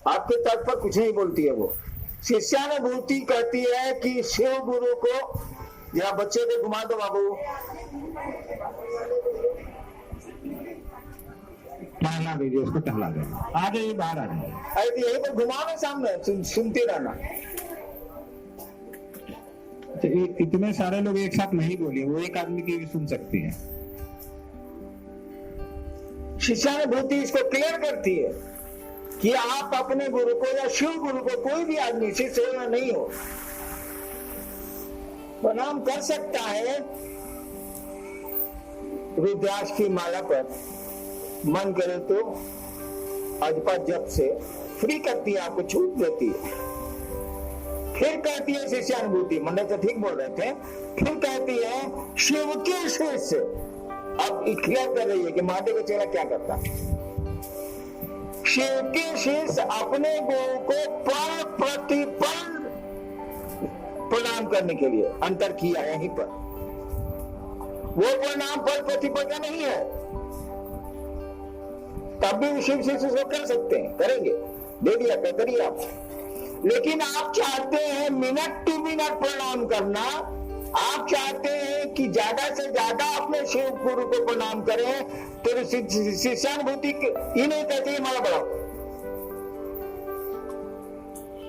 आपके तर्क पर कुछ नहीं बोलती है वो। शिष्यानुभूति कहती है कि शिव गुरु को, जरा बच्चे को घुमा दो बाबू, टहला दीजिए उसको, टहला दे, आ जाइए बाहर आ जाइए, अरे यही पर घुमाओ सामने, सुनते रहना। तो इतने सारे लोग एक साथ नहीं बोलिए, वो एक आदमी की भी सुन सकती है। शिष्यानुभूति इसको क्लियर करती है कि आप अपने गुरु को या शिव गुरु को, कोई भी आदमी शिष्य हो या नहीं हो, प्रणाम कर सकता है। रुद्राक्ष की माला पर मन करे तो अजपा जप से फ्री करती है, आपको छूट देती है। फिर कहती है शिष्यानुभूति, मंडल तो ठीक बोल रहे थे, फिर कहती है शिव के शिष्य, अब क्लियर कर रही है कि महादेव का चेहरा क्या करता है। शिव के शिष्य अपने गुरु को पल प्रतिपल प्रणाम करने के लिए अंतर किया यहीं पर। वो प्रणाम पल प्रतिपल का नहीं है, तब भी शिव शिष्य को कर सकते हैं, करेंगे, दे दिया करिए आप। लेकिन आप चाहते हैं मिनट टू मिनट प्रणाम करना, आप चाहते हैं कि ज्यादा से ज्यादा अपने शिव गुरु को प्रणाम करें, तो शिष्यानुभूति ये नहीं कहती है माला बढ़ाओ।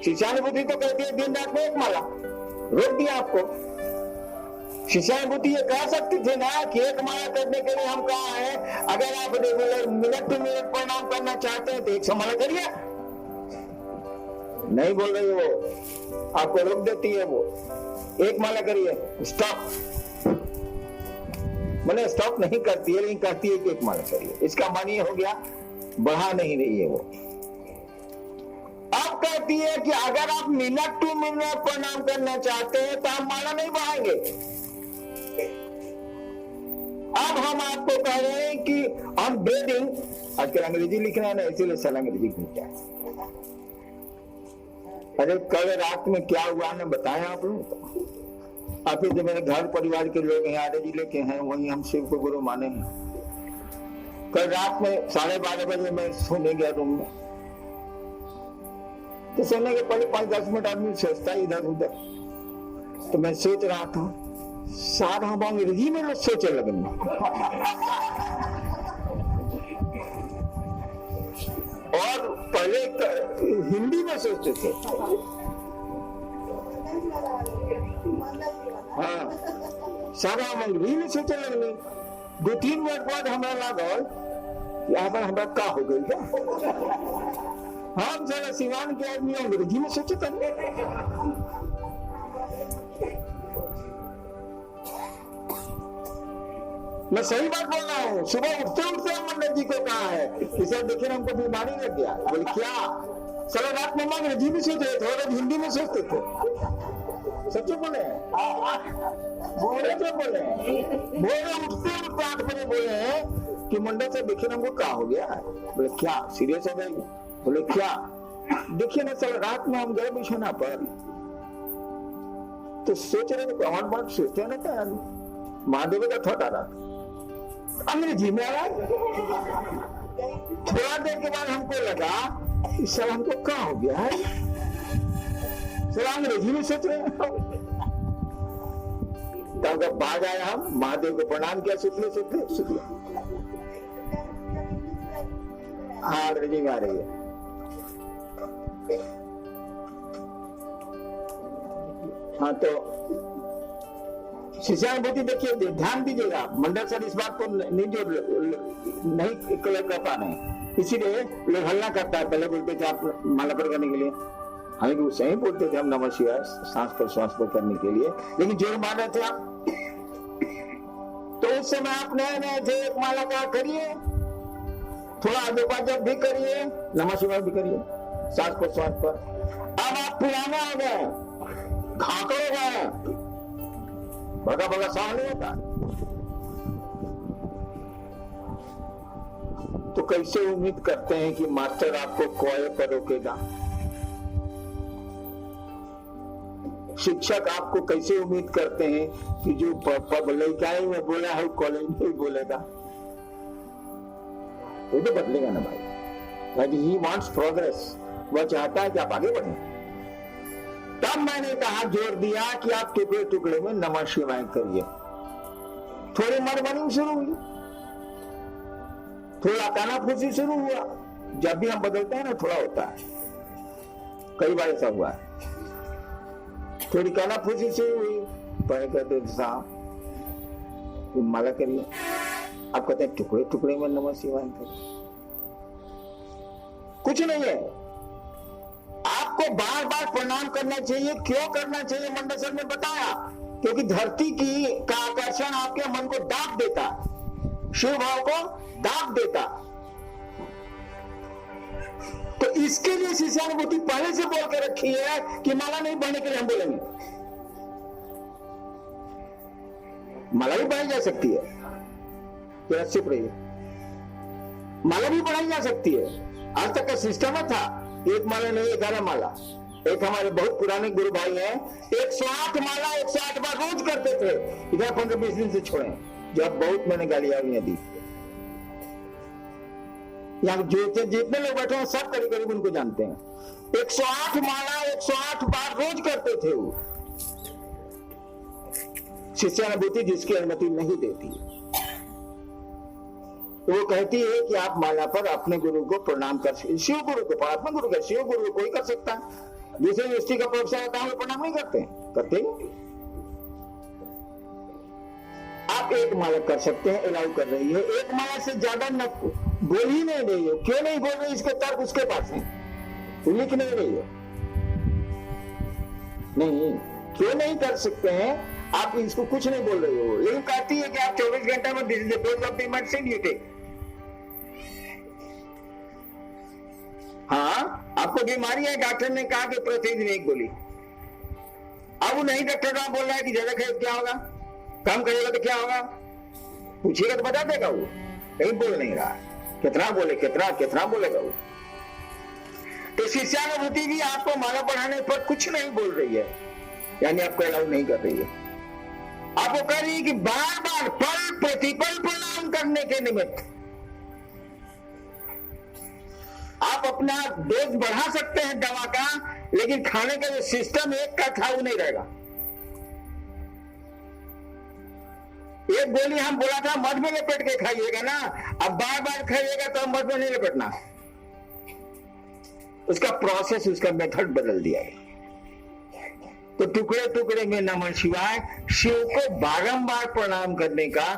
शिष्यानुभूति तो कहती है दिन रात में एक माला, रोक दिया आपको। शिष्यानुभूति ये कह सकती थी ना कि एक माला करने के लिए हम कहा है, अगर आप रेगुलर मिनट टू मिनट प्रणाम करना चाहते हैं तो 100 माला करिए। नहीं बोल रही वो, आपको रोक देती है वो, एक माला करिए, स्टॉप। मैंने स्टॉप नहीं करती है, लेकिन कहती है कि एक माला करिए। इसका मान ये हो गया बढ़ा नहीं रही है वो। अब कहती है कि अगर आप मिनट टू मिनट प्रणाम करना चाहते हैं तो हम माला नहीं बढ़ाएंगे। अब हम आपको कह रहे हैं कि हम ब्रीदिंग, आजकल अंग्रेजी लिखना है ना, इसीलिए साल अंग्रेजी लिखा है। अरे कल रात में क्या हुआ ना बताएं आप लोग। आप जो मेरे घर परिवार के लोग हैं, आरे जिले के हैं, वही हम शिव को गुरु माने हैं। कल रात में 12:30 बजे मैं सोने गया रूम में, तो सोने के पहले 5-10 मिनट आदमी सोचता है इधर उधर। तो मैं सोच रहा था, सारा हम अंग्रेजी में सोचे लगन, और पहले हिंदी में सोचते थे। हाँ, सारा हम अंग्रेजी में सोचे लगने। 2-3 मिनट बाद हमारा लागल यहाँ पर हमारा का हो गई क्या, हम सारा सिवान के आदमी अंग्रेजी में सोचे थे। मैं सही बात बोल रहा हूँ। सुबह उठते उठते हम मंडल जी को कहा है कि सर देखिए हमको बीमारी लग गया। बोले क्या? सारा रात में हम अंग्रेजी में सोच रहे थे और हिंदी में सोचते थे। सच बोले बोले उठते 8 बजे बोले हैं कि मंडल से देखिए हमको क्या हो गया। बोले क्या? सीरियस हो गए? बोले क्या? देखिए ना सारा रात में हम गए बिछौना पर, तो सोच रहे थे हमारे बात सोचते ना क्या, महादेव का थॉट आ रहा अंग्रेजी में आ रहा। थोड़ा देर के बाद हमको लगा इस साल हमको क्या हो गया है, सर अंग्रेजी में सोच रहे हैं। तब जब बाज आया, हम महादेव को प्रणाम किया, शुक्रिया। हाँ अंग्रेजी में आ रही है। हाँ तो शिष्यानुभूति देखिए, ध्यान दीजिएगा, मंडल सर इस बात को नहीं क्लियर कर पा रहे हैं, इसीलिए लोग हल्ला करता है। पहले बोलते थे आप माला पर करने के लिए, हालांकि सही बोलते थे हम नमः शिवाय सांस पर श्वास पर करने के लिए, लेकिन जोर मार रहे थे आप। तो उस समय आप नए थे, एक माला का करिए, थोड़ा अजोपा जप भी करिए, नमः शिवाय भी करिए सांस पर श्वास पर। अब आप पुराने हो गए, घाकर हो गए, बड़ा बड़ा सह नहीं होता, तो कैसे उम्मीद करते हैं कि मास्टर आपको कोए पर रोकेगा? शिक्षक आपको कैसे उम्मीद करते हैं कि जो लड़काई में बोला है कॉलेज में बोलेगा? वो तो बदलेगा ना भाई, ही वांट्स प्रोग्रेस। वह चाहता है कि आप आगे बढ़े। तब मैंने कहा, जोर दिया कि आप टुकड़े टुकड़े में नमः शिवाय करिए। थोड़ी मरमनी शुरू हुई, थोड़ा कानाफूसी शुरू हुआ। जब भी हम बदलते हैं ना, थोड़ा होता है, कई बार ऐसा हुआ है। थोड़ी कानाफूसी शुरू हुई, पहले कहते साहब तुम माला करिए, आप कहते हैं टुकड़े टुकड़े में नमः शिवाय करिए। कुछ नहीं है, आपको बार बार प्रणाम करना चाहिए। क्यों करना चाहिए? मंडल सर ने बताया, क्योंकि धरती का आकर्षण आपके मन को दाब देता, शिव भाव को दाब देता। तो इसके लिए शिष्यानुभूति पहले से बोल के रखी है कि माला नहीं बढ़ने के लिए हम बोलेंगे। माला भी बढ़ाई जा सकती है, तो चुप रहिए। माला भी बढ़ाई जा सकती है। आज तक का सिस्टम था, एक माला नहीं 11 माला। एक हमारे बहुत पुराने गुरु भाई हैं, 108 माला 108 बार रोज करते थे। इधर 15-20 दिन से छोड़े, जब बहुत मैंने गालियां दी। यहाँ जितने लोग बैठे हैं सब करीब करीब उनको जानते हैं। 108 माला 108 बार रोज करते थे वो। शिष्यानुभूति जिसकी अनुमति नहीं देती, तो वो कहती है कि आप माला पर अपने गुरु को प्रणाम कर, शिव गुरु को, परमात्मा गुरु का, शिव गुरु को कोई कर सकता है। दूसरे यूनिवर्सिटी का प्रोफेसर होता है, प्रणाम नहीं करते, करते ही। आप एक माला कर सकते हैं, अलाउ कर रही है। एक माला से ज्यादा न बोल ही नहीं रही हो। क्यों नहीं बोल रही? इसके तर्क उसके पास है, लिख नहीं रही हो। नहीं, क्यों नहीं कर सकते हैं? आप इसको कुछ नहीं बोल रहे हो, लेकिन कहती है कि आप 24 घंटे में this is the dose of the medicine you take. हाँ, आपको बीमारी है, डॉक्टर ने कहा कि प्रतिदिन एक गोली। अब नहीं, डॉक्टर का बोल रहा है कि ज्यादा खाए क्या होगा, कम करेगा तो क्या होगा, पूछिएगा तो बता देगा वो, लेकिन बोल नहीं रहा। कितना बोले, कितना बोलेगा वो। तो शिष्यानुभूति भी आपको माला बढ़ाने पर कुछ नहीं बोल रही है, यानी आपको अलाउ नहीं कर रही है। आपको कह रही है कि बार बार पल प्रतिपल प्रणाम करने के निमित्त आप अपना डोज बढ़ा सकते हैं दवा का, लेकिन खाने का जो सिस्टम एक का था वो नहीं रहेगा। एक गोली हम बोला था मध में लपेट के खाइएगा ना, अब बार बार खाइएगा तो मध में नहीं लपेटना। उसका प्रोसेस, उसका मेथड बदल दिया है। तो टुकड़े टुकड़े में नमः शिवाय, शिव को बारंबार प्रणाम करने का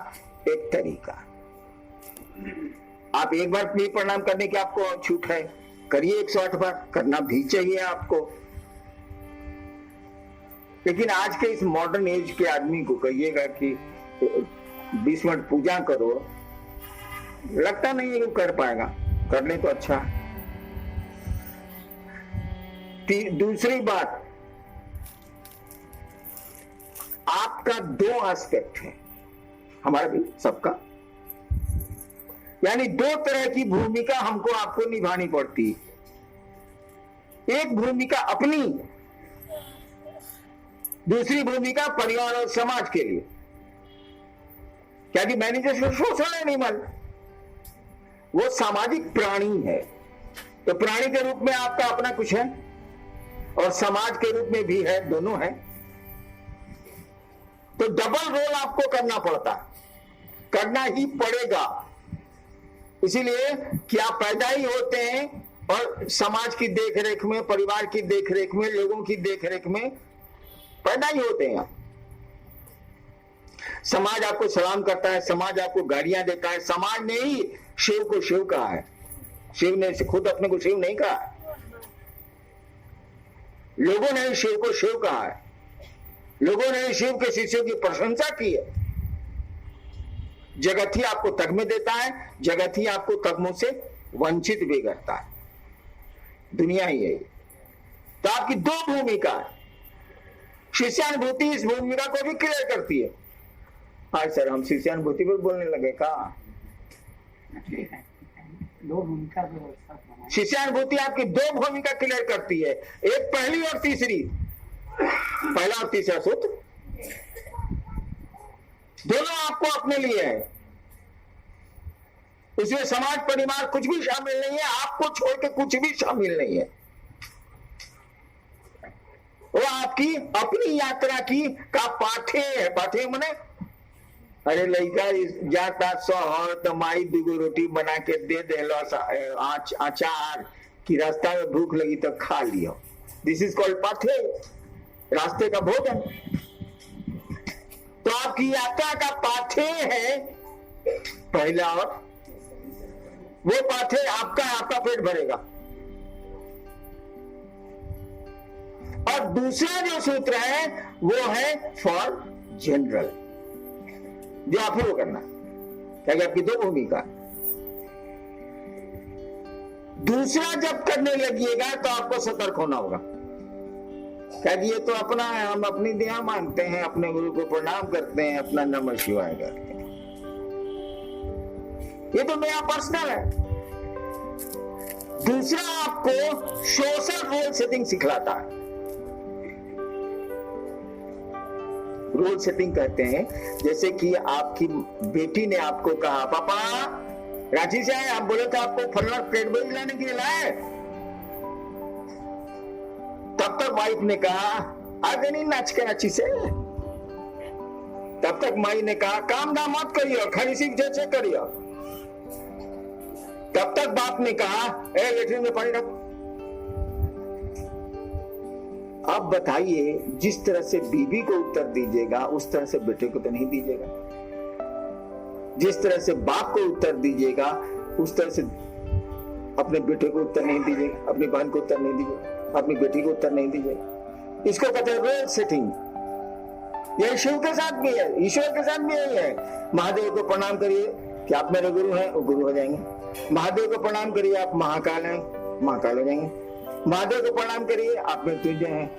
एक तरीका। आप एक बार भी प्रणाम करने की आपको छूट है, करिए 108 बार, करना भी चाहिए आपको। लेकिन आज के इस मॉडर्न एज के आदमी को कहिएगा कि 20 मिनट पूजा करो, लगता नहीं है कि कर पाएगा। कर ले तो अच्छा। दूसरी बात, आपका 2 एस्पेक्ट है, हमारा भी, सबका, यानी 2 तरह की भूमिका हमको आपको निभानी पड़ती है। एक भूमिका अपनी, दूसरी भूमिका परिवार और समाज के लिए। क्या कि मैनेजर शोषण एनिमल, वो सामाजिक प्राणी है, तो प्राणी के रूप में आपका अपना कुछ है और समाज के रूप में भी है, दोनों है। तो डबल रोल आपको करना पड़ता, करना ही पड़ेगा। इसीलिए कि आप पैदा ही होते हैं और समाज की देखरेख में, परिवार की देखरेख में, लोगों की देखरेख में पैदा ही होते हैं। समाज आपको सलाम करता है, समाज आपको गाड़ियां देता है। समाज ने ही शिव को शिव कहा है, शिव ने खुद अपने को शिव नहीं कहा, लोगों ने शिव को शिव कहा है। लोगों ने शिव के शिष्यों की प्रशंसा की है। जगत ही आपको तगमे देता है, जगत ही आपको तगमों से वंचित भी करता है, दुनिया ही है। तो आपकी 2 भूमिका है। शिष्यानुभूति इस भूमिका को भी क्लियर करती है। आज सर हम शिष्यानुभूति पर बोलने लगे का, 2 भूमिका व्यवस्था। शिष्यानुभूति आपकी 2 भूमिका क्लियर करती है, एक पहली और तीसरी, पहला और तीसरा सूत्र दोनों आपको अपने लिए है। इसमें समाज परिवार कुछ भी शामिल नहीं है, आपको छोड़ के कुछ भी शामिल नहीं है। वो आपकी अपनी यात्रा की का पाठे है। पाठे मने अरे लड़का जाता शहर तो माई दूगो रोटी बना के दे देलो अचार कि रास्ता में भूख लगी तो खा लियो। दिस इज कॉल्ड पाठे, रास्ते का भोजन। तो आपकी यात्रा का पाठे है पहला, और वो पाठे आपका पेट भरेगा। और दूसरा जो सूत्र है वो है फॉर जनरल, जो आप ही को करना, क्या आपकी दो भूमिका। दूसरा जब करने लगिएगा तो आपको सतर्क होना होगा। क्या ये तो अपना है, हम अपनी दया मानते हैं, अपने गुरु को प्रणाम करते हैं, अपना नमः शिवाय करते हैं, ये तो मेरा पर्सनल है। दूसरा आपको सोशल रोल सेटिंग सिखलाता है। रोल सेटिंग कहते हैं जैसे कि आपकी बेटी ने आपको कहा पापा रांची से आए, आप बोले थे आपको फलना प्लेट बेच लाने के लिए लाए। तब तक वाइफ ने कहा आगे नहीं नाच के रांची से। तब तक माई ने कहा काम धाम मत करियो, खाली सिर्फ जैसे करियो। तब तक बाप ने कहा ए लेटरिन में पानी रख। अब बताइए, जिस तरह से बीवी को उत्तर दीजिएगा उस तरह से बेटे को तो नहीं दीजिएगा। जिस तरह से बाप को उत्तर दीजिएगा उस तरह से अपने बेटे को उत्तर नहीं दीजिएगा, अपनी बहन को उत्तर नहीं दीजिएगा, अपनी बेटी को उत्तर नहीं दीजिएगा। इसको कहते हैं रोल सेटिंग। यह शिव के साथ भी है, ईश्वर के साथ भी यही है। महादेव को प्रणाम करिए कि आप मेरे गुरु हैं, वो गुरु हो जाएंगे। महादेव को प्रणाम करिए आप महाकाल हैं, महाकाल हो जाएंगे। महादेव को प्रणाम करिए आप मृत्युंजय हैं,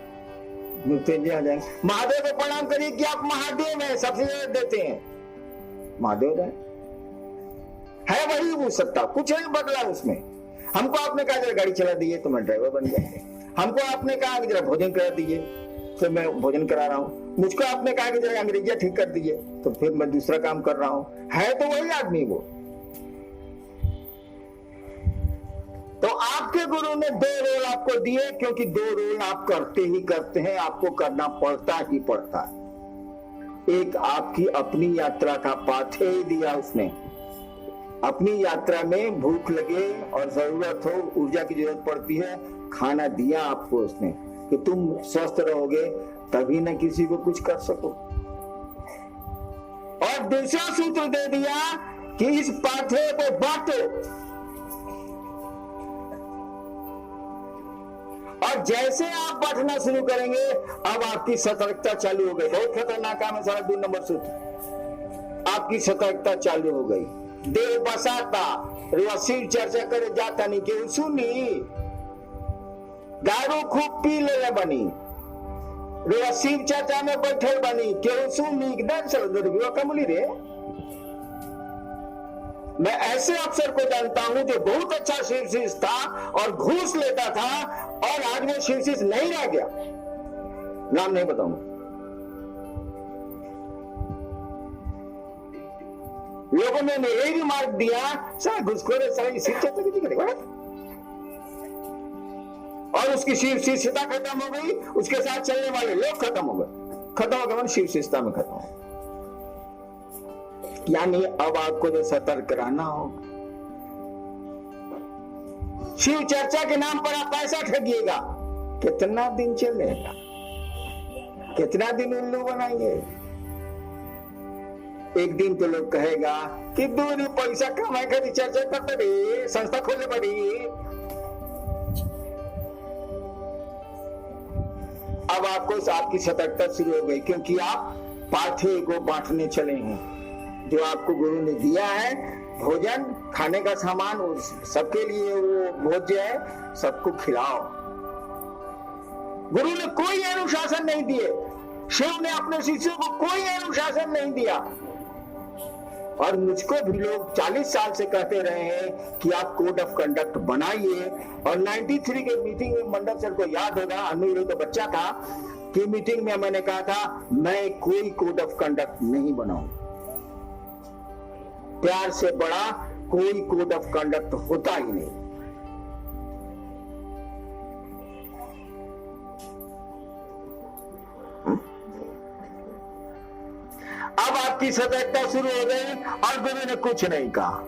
मृत्युंजय हो जाएंगे। महादेव को प्रणाम करिए कि आप महादेव हैं, सबसे ज्यादा देते हैं, महादेव है वही वो सत्ता, कुछ नहीं बदला उसमें। हमको आपने कहा जरा गाड़ी चला दीजिए तो मैं ड्राइवर बन गया। हमको आपने कहा कि जरा भोजन करा दीजिए तो मैं भोजन करा रहा हूँ। मुझको आपने कहा कि जरा अंग्रेजियां ठीक कर दीजिए तो फिर मैं दूसरा काम कर रहा हूँ। है तो वही आदमी वो। तो आपके गुरु ने दो रोल आपको दिए, क्योंकि दो रोल आप करते ही करते हैं, आपको करना पड़ता ही पड़ता है। एक आपकी अपनी यात्रा का पाठे दिया उसने। अपनी यात्रा में भूख लगे और जरूरत हो, ऊर्जा की जरूरत पड़ती है, खाना दिया आपको उसने कि तुम स्वस्थ रहोगे तभी न किसी को कुछ कर सको। और दूसरा सूत्र दे दिया कि इस पाठे को बांटो। और जैसे आप बांटना शुरू करेंगे अब आपकी सतर्कता चालू हो गई। बहुत खतरनाक काम है सारा 2 नंबर सूत्र। आपकी सतर्कता चालू हो गई। देव बसाता शिव चर्चा करे जाता नहीं के सुनी, दारू खूब पी ले बनी, शिव चर्चा में बैठे बनी के सुनी कमली रे। मैं ऐसे अफसर को जानता हूं जो बहुत अच्छा शीर्षिस था और घूस लेता था और आज वो शीर्षिस नहीं रह गया। नाम नहीं बताऊंगा। लोगों ने यही रिमार्क दिया सारा घुसखोर सारी शिक्षा तो किसी करेगा। और उसकी शीर्षिता खत्म हो गई, उसके साथ चलने वाले लोग खत्म हो गए। खत्म हो गए शीर्षिता में खत्म हो। यानी अब आपको जो सतर्क रहना होगा। शिव चर्चा के नाम पर आप पैसा ठगिएगा, कितना दिन चलेगा, कितना दिन उल्लू बनाएंगे। एक दिन तो लोग कहेगा कि दूरी पैसा कमाए कर चर्चा करते रहे, संस्था खोले बड़ी। अब आपको आपकी सतर्कता शुरू हो गई, क्योंकि आप पाठे को बांटने चले हैं। जो आपको गुरु ने दिया है भोजन, खाने का सामान, सबके लिए वो भोज्य है, सबको खिलाओ। गुरु ने कोई अनुशासन नहीं दिए, शिव ने अपने शिष्यों को कोई अनुशासन नहीं दिया। और मुझको भी लोग 40 साल से कहते रहे हैं कि आप कोड ऑफ कंडक्ट बनाइए। और 93 के मीटिंग में मंडल सर को याद होगा, अनु तो बच्चा था कि मीटिंग में मैंने कहा था मैं कोई कोड ऑफ कंडक्ट नहीं बनाऊंगा। प्यार से बड़ा कोई कोड ऑफ कंडक्ट होता ही नहीं। की सतर्कता शुरू हो गई और गुरु ने कुछ नहीं कहा।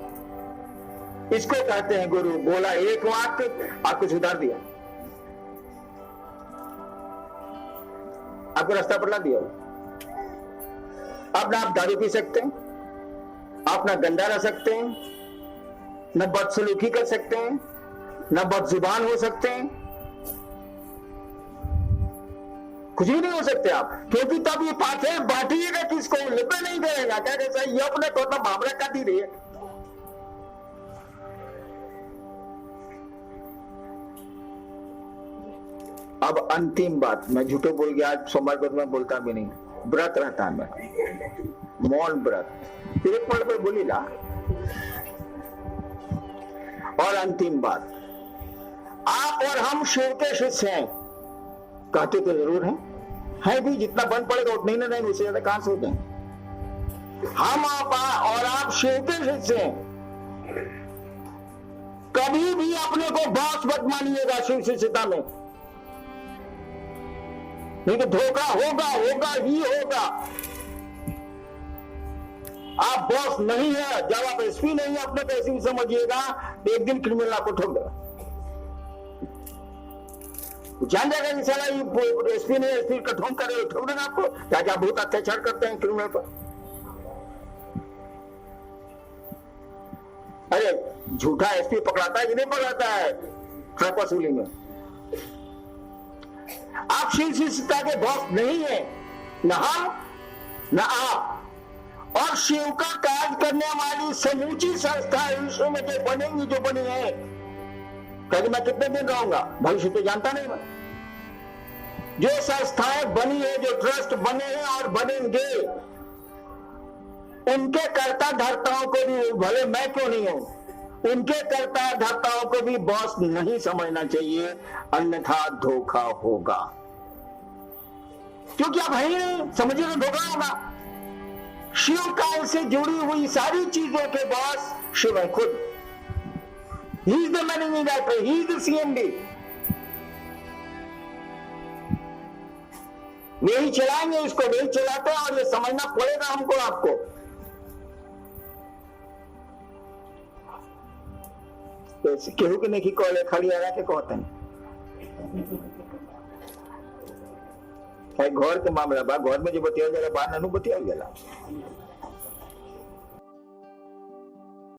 इसको कहते हैं गुरु बोला एक वाक्य आपको सुधार दिया, आपको रास्ता बदला दिया। अब ना आप दारू पी सकते हैं, आप ना गंदा रह सकते हैं, न बदसलूकी कर सकते हैं, न बदजुबान हो सकते हैं, कुछ भी नहीं हो सकते आप, क्योंकि तब ये पाथे बांटिएगा किसको, लिपे नहीं करेगा। क्या कहता है ये अपने को अपना भावना काटी रही है। अब अंतिम बात, मैं झूठो बोल गया, आज सोमवार को मैं बोलता भी नहीं, व्रत रहता है, मैं मौन व्रत फिर एक पल पर बोली ला। और अंतिम बात, आप और हम शिव के शिष्य हैं, कहते तो जरूर है भी, जितना बन पड़ेगा उतना ही ना नहीं, उससे ज्यादा कहां से दें। हम और आप शिव के शिष्य हैं, कभी भी अपने को बॉस मत मानिएगा शिव शिष्यता में, नहीं तो धोखा होगा, होगा ही होगा। आप बॉस नहीं है, जब आप एसपी नहीं है अपने को ऐसे ही समझिएगा, एक दिन क्रिमिनल आपको ठोक देगा, जान जाएगा कि साला ये एसपी नहीं, एसपी का ठोक करे, ठोक देगा आपको। क्या क्या बहुत अत्याचार करते हैं क्रिमिनल पर। अरे झूठा एसपी पकड़ाता है कि नहीं पकड़ाता है ट्रक वसूली में। आप शिव शिष्यता के बॉस नहीं है, न हम न आप। और शिव का कार्य करने वाली समूची संस्था विश्व में जो बनेंगी, जो बनी है, कभी मैं कितने दिन रहूंगा भविष्य तो जानता नहीं मैं। जो संस्थाएं बनी है, जो ट्रस्ट बने हैं और बनेंगे, उनके कर्ता धर्ताओं को भी, भले मैं क्यों नहीं हूं, उनके कर्ता धर्ताओं को भी बॉस नहीं समझना चाहिए, अन्यथा धोखा होगा। क्योंकि आप है ही नहीं, समझिए तो धोखा होगा। शिव काल से जुड़ी हुई सारी चीजों के बॉस शिव है खुद। He is the managing director, he is the CMD. वे ही चलाएंगे इसको, वे ही चलाते हैं, और ये समझना पड़ेगा हमको, आपको। केहू के नहीं कहले, खाली आया के कहते हैं घर के मामला बा, घर में जो बतिया जाला बाहर ननु बतिया जाला।